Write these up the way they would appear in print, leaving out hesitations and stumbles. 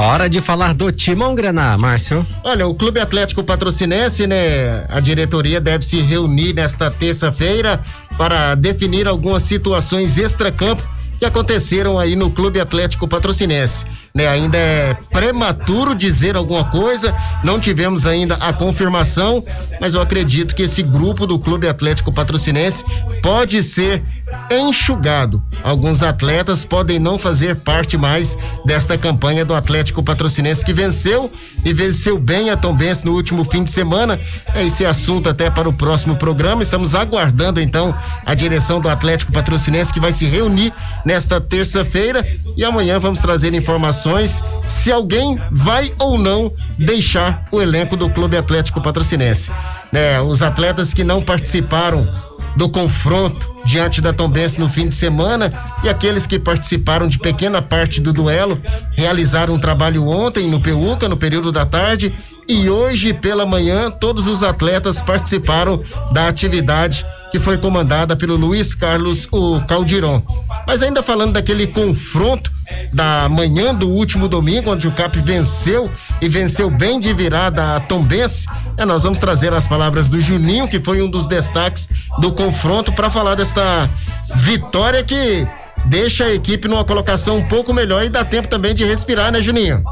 Hora de falar do Timão Grená, Márcio. Olha, o Clube Atlético Patrocinense, né? A diretoria deve se reunir nesta terça-feira para definir algumas situações extracampo que aconteceram aí no Clube Atlético Patrocinense, né? Ainda é prematuro dizer alguma coisa, não tivemos ainda a confirmação, mas eu acredito que esse grupo do Clube Atlético Patrocinense pode ser enxugado. Alguns atletas podem não fazer parte mais desta campanha do Atlético Patrocinense, que venceu e venceu bem a Tombense no último fim de semana. Esse assunto até para o próximo programa. Estamos aguardando então a direção do Atlético Patrocinense, que vai se reunir nesta terça-feira, e amanhã vamos trazer informações se alguém vai ou não deixar o elenco do Clube Atlético Patrocinense, né? Os atletas que não participaram do confronto diante da Tombense no fim de semana e aqueles que participaram de pequena parte do duelo realizaram um trabalho ontem no Peuca, no período da tarde, e hoje pela manhã todos os atletas participaram da atividade que foi comandada pelo Luiz Carlos o Caldiron. Mas ainda falando daquele confronto da manhã do último domingo, onde o CAP venceu e venceu bem de virada a Tombense, nós vamos trazer as palavras do Juninho, que foi um dos destaques do confronto, para falar desta vitória que deixa a equipe numa colocação um pouco melhor e dá tempo também de respirar, né, Juninho?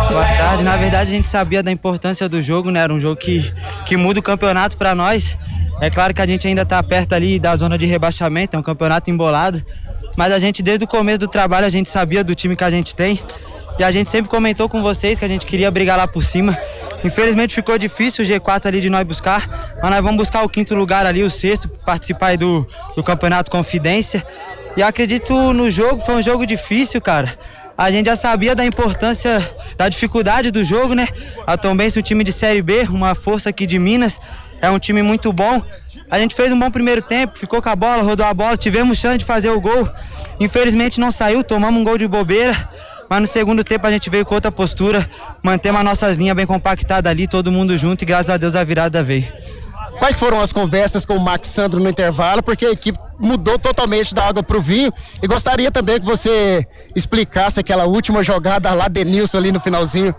Boa tarde. Na verdade, a gente sabia da importância do jogo, né? Era um jogo que muda o campeonato para nós. É claro que a gente ainda tá perto ali da zona de rebaixamento, é um campeonato embolado, mas a gente desde o começo do trabalho a gente sabia do time que a gente tem, e a gente sempre comentou com vocês que a gente queria brigar lá por cima. Infelizmente ficou difícil o G4 ali de nós buscar, mas nós vamos buscar o 5º lugar ali, o 6º, participar aí do Campeonato Confidência. E acredito no jogo, foi um jogo difícil, cara. A gente já sabia da importância, da dificuldade do jogo, né? A Tombense, um time de Série B, uma força aqui de Minas, é um time muito bom. A gente fez um bom primeiro tempo, ficou com a bola, rodou a bola, tivemos chance de fazer o gol. Infelizmente não saiu, tomamos um gol de bobeira, mas no segundo tempo a gente veio com outra postura, mantemos as nossas linhas bem compactadas ali, todo mundo junto, e graças a Deus a virada veio. Quais foram as conversas com o Max Sandro no intervalo? Porque a equipe mudou totalmente da água pro vinho, e gostaria também que você explicasse aquela última jogada lá, Denilson, ali no finalzinho.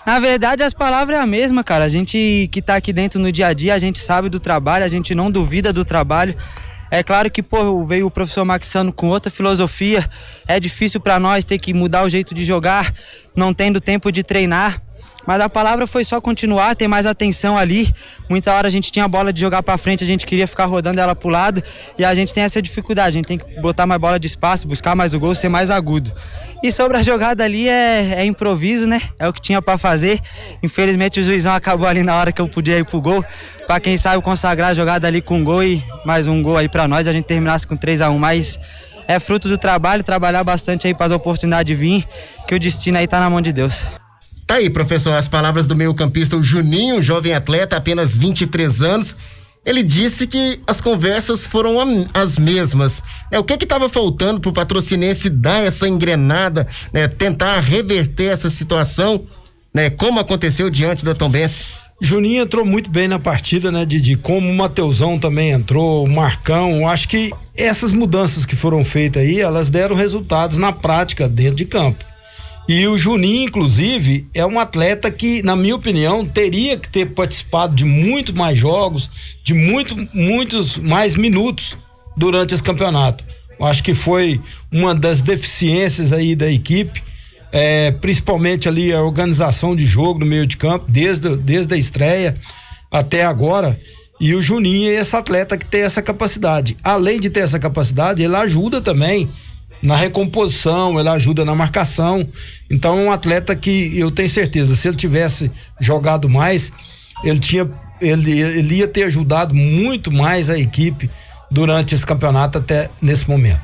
Na verdade, as palavras é a mesma, cara. A gente que tá aqui dentro no dia a dia, a gente sabe do trabalho, a gente não duvida do trabalho. É claro que, veio o professor Max Sandro com outra filosofia. É difícil para nós ter que mudar o jeito de jogar, não tendo tempo de treinar. Mas a palavra foi só continuar, ter mais atenção ali. Muita hora a gente tinha a bola de jogar pra frente, a gente queria ficar rodando ela pro lado, e a gente tem essa dificuldade, a gente tem que botar mais bola de espaço, buscar mais o gol, ser mais agudo. E sobre a jogada ali é improviso, né? É o que tinha pra fazer. Infelizmente o juizão acabou ali na hora que eu podia ir pro gol, pra quem sabe consagrar a jogada ali com gol, e mais um gol aí pra nós, a gente terminasse com 3-1, mas é fruto do trabalho, trabalhar bastante aí para as oportunidades vir, que o destino aí tá na mão de Deus. Tá aí, professor, as palavras do meio-campista, o Juninho, jovem atleta, apenas 23 anos. Ele disse que as conversas foram as mesmas. O que estava faltando pro Patrocinense dar essa engrenada, né? Tentar reverter essa situação, né? Como aconteceu diante da Tombense? Juninho entrou muito bem na partida, né, Didi? Como o Mateusão também entrou, o Marcão. Acho que essas mudanças que foram feitas aí, elas deram resultados na prática dentro de campo. E o Juninho, inclusive, é um atleta que, na minha opinião, teria que ter participado de muito mais jogos, de muitos mais minutos durante esse campeonato. Eu acho que foi uma das deficiências aí da equipe, principalmente ali a organização de jogo no meio de campo, desde a estreia até agora. E o Juninho é esse atleta que tem essa capacidade. Além de ter essa capacidade, ele ajuda também na recomposição, ele ajuda na marcação. Então é um atleta que eu tenho certeza, se ele tivesse jogado mais, ele ia ter ajudado muito mais a equipe durante esse campeonato até nesse momento.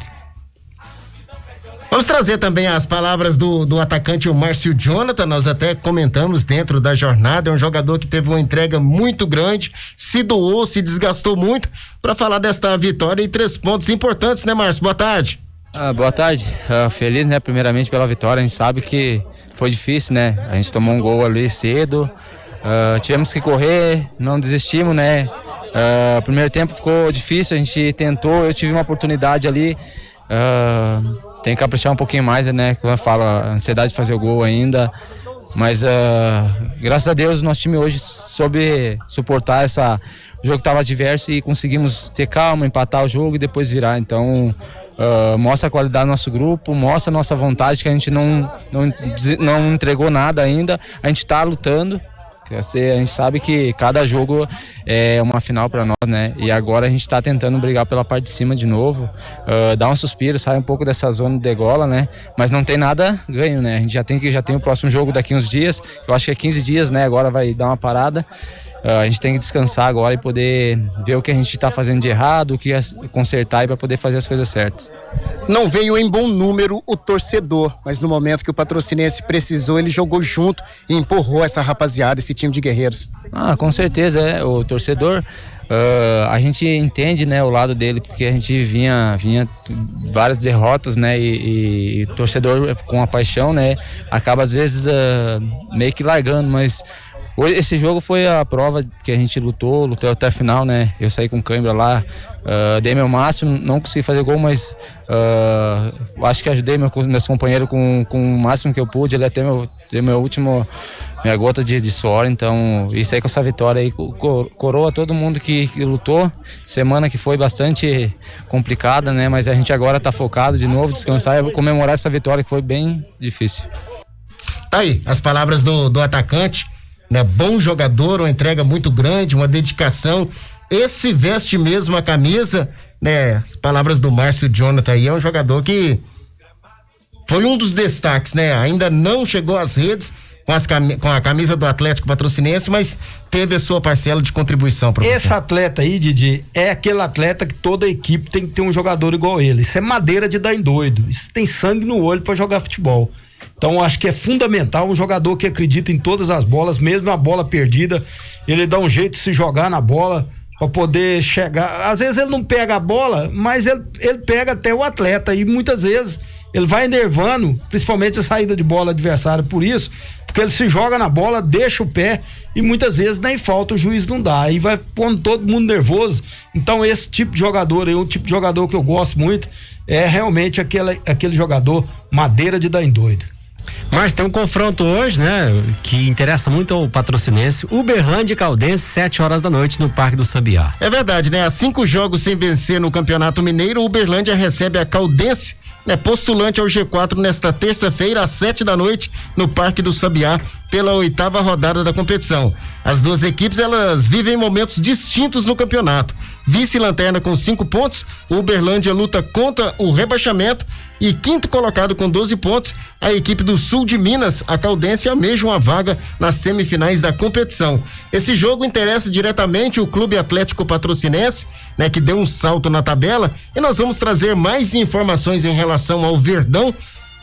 Vamos trazer também as palavras do atacante, o Márcio Jonathan. Nós até comentamos dentro da jornada, é um jogador que teve uma entrega muito grande, se doou, se desgastou muito para falar desta vitória e 3 pontos importantes, né, Márcio? Boa tarde. Boa tarde, feliz, né, primeiramente pela vitória. A gente sabe que foi difícil, né, a gente tomou um gol ali cedo, tivemos que correr, não desistimos, né. O primeiro tempo ficou difícil, a gente tentou, eu tive uma oportunidade ali, tem que caprichar um pouquinho mais, né? Como eu falo, a ansiedade de fazer o gol ainda. Mas graças a Deus o nosso time hoje soube suportar o jogo que estava adverso e conseguimos ter calma, empatar o jogo e depois virar. Então mostra a qualidade do nosso grupo, mostra a nossa vontade, que a gente não entregou nada ainda, a gente está lutando. A gente sabe que cada jogo é uma final para nós, né? E agora a gente está tentando brigar pela parte de cima de novo, dar um suspiro, sair um pouco dessa zona de degola, né? Mas não tem nada ganho, né? A gente já tem o próximo jogo daqui uns dias, eu acho que é 15 dias, né? Agora vai dar uma parada. A gente tem que descansar agora e poder ver o que a gente está fazendo de errado, o que consertar para poder fazer as coisas certas. Não veio em bom número o torcedor, mas no momento que o Patrocinense precisou, ele jogou junto e empurrou essa rapaziada, esse time de guerreiros. Com certeza, o torcedor, a gente entende, né, o lado dele, porque a gente vinha várias derrotas, né, e o torcedor com a paixão, né, acaba às vezes meio que largando, mas esse jogo foi a prova que a gente lutou até a final, né? Eu saí com cãibra lá, dei meu máximo, não consegui fazer gol, mas acho que ajudei meus companheiros com o máximo que eu pude, ele até minha gota de suor, então isso aí com essa vitória aí coroa todo mundo que lutou, semana que foi bastante complicada, né? Mas a gente agora tá focado de novo, descansar e comemorar essa vitória que foi bem difícil. Tá aí, as palavras do atacante, né? Bom jogador, uma entrega muito grande, uma dedicação. Esse veste mesmo a camisa, né? As palavras do Márcio Jonathan aí, é um jogador que foi um dos destaques, né? Ainda não chegou às redes com a camisa do Atlético Patrocinense, mas teve a sua parcela de contribuição. Esse atleta aí, Didi, é aquele atleta que toda equipe tem que ter um jogador igual ele. Isso é madeira de dar em doido. Isso tem sangue no olho para jogar futebol. Então acho que é fundamental um jogador que acredita em todas as bolas, mesmo a bola perdida, ele dá um jeito de se jogar na bola para poder chegar. Às vezes ele não pega a bola, mas ele pega até o atleta e muitas vezes ele vai enervando, principalmente a saída de bola adversária, por isso, porque ele se joga na bola, deixa o pé e muitas vezes nem falta, o juiz não dá, aí vai pondo todo mundo nervoso. Então esse tipo de jogador aí, um tipo de jogador que eu gosto muito, é realmente aquele jogador madeira de dar em doido. Mas tem um confronto hoje, né? Que interessa muito ao Patrocinense, Uberlândia e Caldense, 7h da noite no Parque do Sabiá. É verdade, né? Há 5 jogos sem vencer no Campeonato Mineiro, o Uberlândia recebe a Caldense, né? Postulante ao G4 nesta terça-feira, às 7 da noite, no Parque do Sabiá, pela 8ª rodada da competição. As duas equipes, elas vivem momentos distintos no campeonato. Vice-lanterna com 5 pontos, o Uberlândia luta contra o rebaixamento e quinto colocado com 12 pontos, a equipe do Sul de Minas, a Caldense, almeja uma vaga nas semifinais da competição. Esse jogo interessa diretamente o Clube Atlético Patrocinense, né, que deu um salto na tabela, e nós vamos trazer mais informações em relação ao Verdão,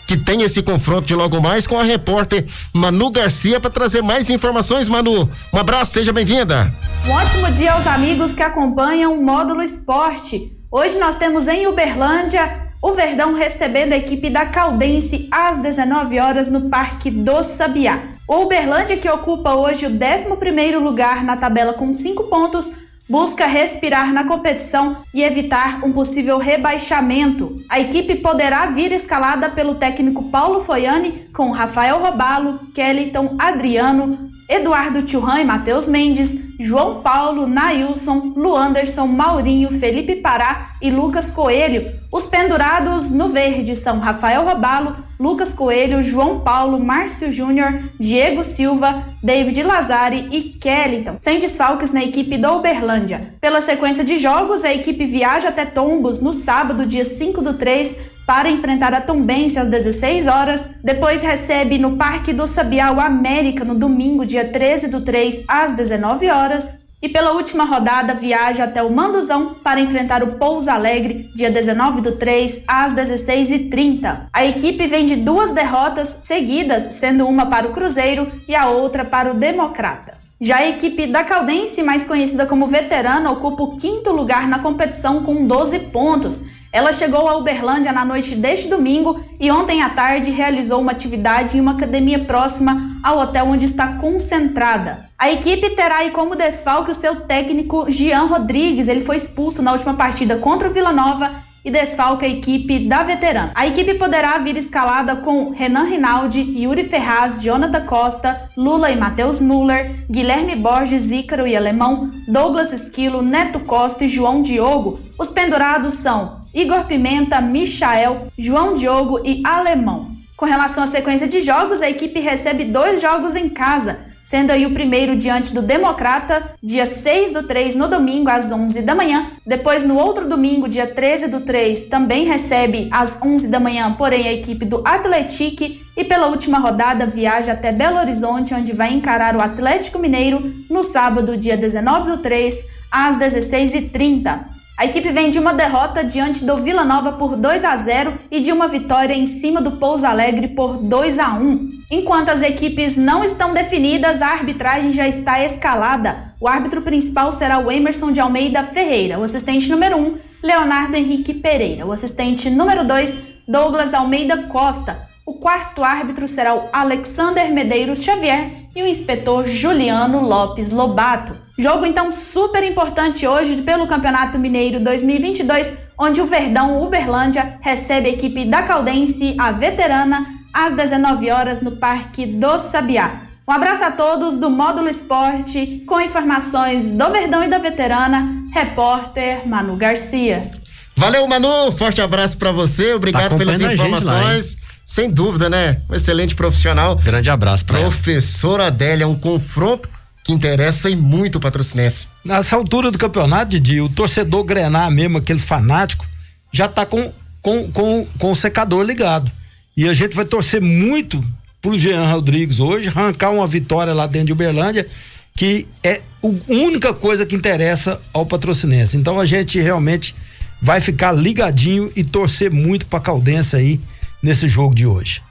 que tem esse confronto de logo mais, com a repórter Manu Garcia para trazer mais informações. Manu, um abraço, seja bem-vinda. Um ótimo dia aos amigos que acompanham o Módulo Esporte. Hoje nós temos em Uberlândia o Verdão recebendo a equipe da Caldense às 19h no Parque do Sabiá. O Uberlândia, que ocupa hoje o 11º lugar na tabela com 5 pontos, busca respirar na competição e evitar um possível rebaixamento. A equipe poderá vir escalada pelo técnico Paulo Foiani, com Rafael Robalo, Kellyton, Adriano, Eduardo Churran e Matheus Mendes, João Paulo, Nailson, Luanderson, Maurinho, Felipe Pará e Lucas Coelho. Os pendurados no verde são Rafael Robalo, Lucas Coelho, João Paulo, Márcio Júnior, Diego Silva, David Lazari e Kellyton, sem desfalques na equipe do Uberlândia. Pela sequência de jogos, a equipe viaja até Tombos no sábado, dia 5/3, para enfrentar a Tombense às 16h, depois recebe no Parque do Sabiá o América no domingo, dia 13/3, às 19h, e pela última rodada viaja até o Manduzão para enfrentar o Pouso Alegre, dia 19/3, às 16h30. A equipe vem de 2 derrotas seguidas, sendo uma para o Cruzeiro e a outra para o Democrata. Já a equipe da Caldense, mais conhecida como Veterana, ocupa o 5º lugar na competição com 12 pontos. Ela chegou a Uberlândia na noite deste domingo e ontem à tarde realizou uma atividade em uma academia próxima ao hotel onde está concentrada. A equipe terá aí como desfalque o seu técnico Jean Rodrigues. Ele foi expulso na última partida contra o Vila Nova e desfalca a equipe da veterana. A equipe poderá vir escalada com Renan Rinaldi, Yuri Ferraz, Jonathan Costa, Lula e Matheus Müller, Guilherme Borges, Ícaro e Alemão, Douglas Esquilo, Neto Costa e João Diogo. Os pendurados são Igor Pimenta, Michael, João Diogo e Alemão. Com relação à sequência de jogos, a equipe recebe 2 jogos em casa, sendo aí o primeiro diante do Democrata, dia 6/3, no domingo, às 11 da manhã. Depois, no outro domingo, dia 13/3, também recebe às 11 da manhã, porém, a equipe do Atlético. E pela última rodada, viaja até Belo Horizonte, onde vai encarar o Atlético Mineiro no sábado, dia 19/3, às 16h30. A equipe vem de uma derrota diante do Vila Nova por 2-0 e de uma vitória em cima do Pouso Alegre por 2-1. Enquanto as equipes não estão definidas, a arbitragem já está escalada. O árbitro principal será o Emerson de Almeida Ferreira, o assistente número 1, Leonardo Henrique Pereira, o assistente número 2, Douglas Almeida Costa. O quarto árbitro será o Alexander Medeiros Xavier e o inspetor Juliano Lopes Lobato. Jogo então super importante hoje pelo Campeonato Mineiro 2022, onde o Verdão Uberlândia recebe a equipe da Caldense, a veterana, às 19 horas no Parque do Sabiá. Um abraço a todos do Módulo Esporte, com informações do Verdão e da veterana, repórter Manu Garcia. Valeu, Manu, forte abraço pra você, obrigado pelas informações. Sem dúvida, né? Um excelente profissional. Grande abraço pra ela. Professora Adélia, um confronto que interessa e muito o Patrocinense. Nessa altura do campeonato, Didi, o torcedor grenar mesmo, aquele fanático, já tá com o secador ligado. E a gente vai torcer muito pro Jean Rodrigues hoje, arrancar uma vitória lá dentro de Uberlândia, que é a única coisa que interessa ao Patrocinense. Então a gente realmente vai ficar ligadinho e torcer muito pra Caldense aí nesse jogo de hoje.